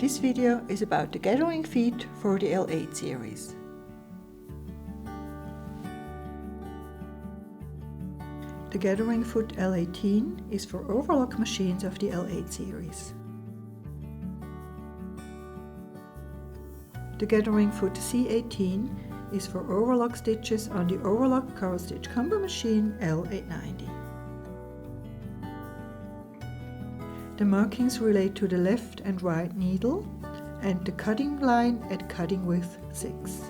This video is about the gathering feet for the L8 series. The Gathering Foot L18 is for overlock machines of the L8 series. The Gathering Foot C18 is for overlock stitches on the overlock-coverstitch-combo machine L890. The markings relate to the left and right needle and the cutting line at cutting width 6.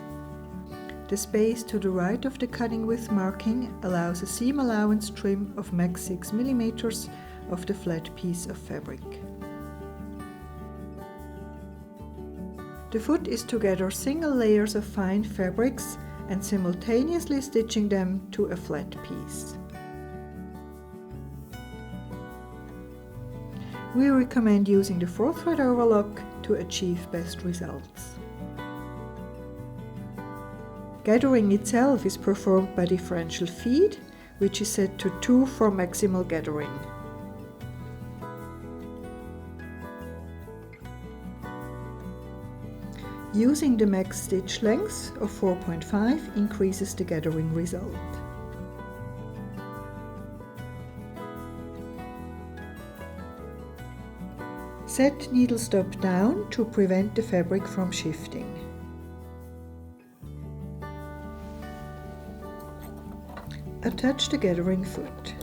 The space to the right of the cutting width marking allows a seam allowance trim of max 6 mm of the flat piece of fabric. The foot is to gather single layers of fine fabrics and simultaneously stitching them to a flat piece. We recommend using the 4-thread overlock to achieve best results. Gathering itself is performed by differential feed, which is set to 2 for maximal gathering. Using the max stitch length of 4.5 increases the gathering result. Set needle stop down to prevent the fabric from shifting. Attach the gathering foot.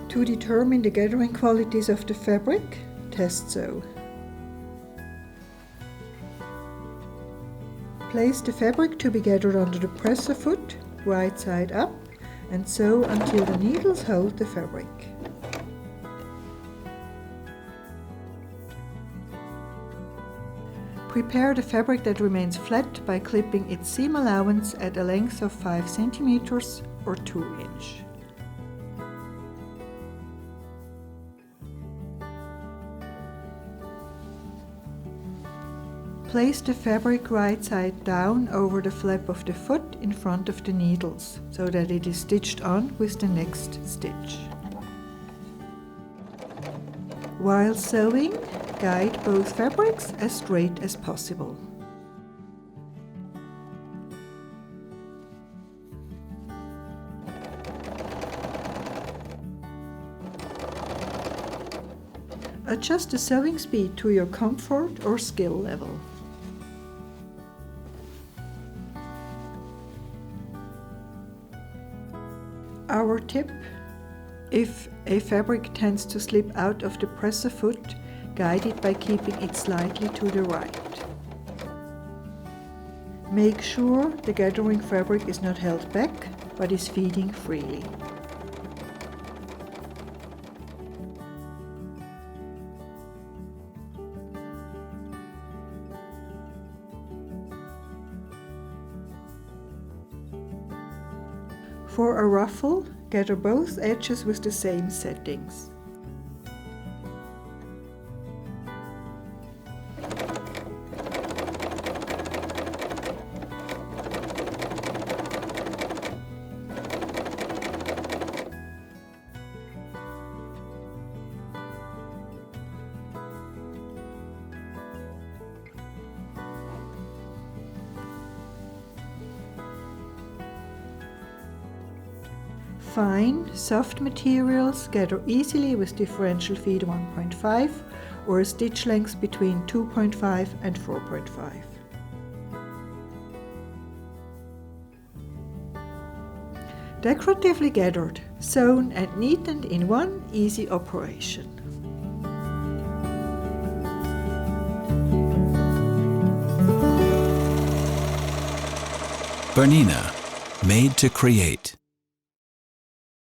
To determine the gathering qualities of the fabric, test sew. Place the fabric to be gathered under the presser foot, right side up, and sew until the needles hold the fabric. Prepare the fabric that remains flat by clipping its seam allowance at a length of 5 cm or 2 inch. Place the fabric right side down over the flap of the foot in front of the needles, so that it is stitched on with the next stitch. While sewing, guide both fabrics as straight as possible. Adjust the sewing speed to your comfort or skill level. Our tip: if a fabric tends to slip out of the presser foot, guide it by keeping it slightly to the right. Make sure the gathering fabric is not held back, but is feeding freely. For a ruffle, gather both edges with the same settings. Fine, soft materials gather easily with differential feed 1.5 or a stitch length between 2.5 and 4.5. Decoratively gathered, sewn and neatened in one easy operation. BERNINA, made to create.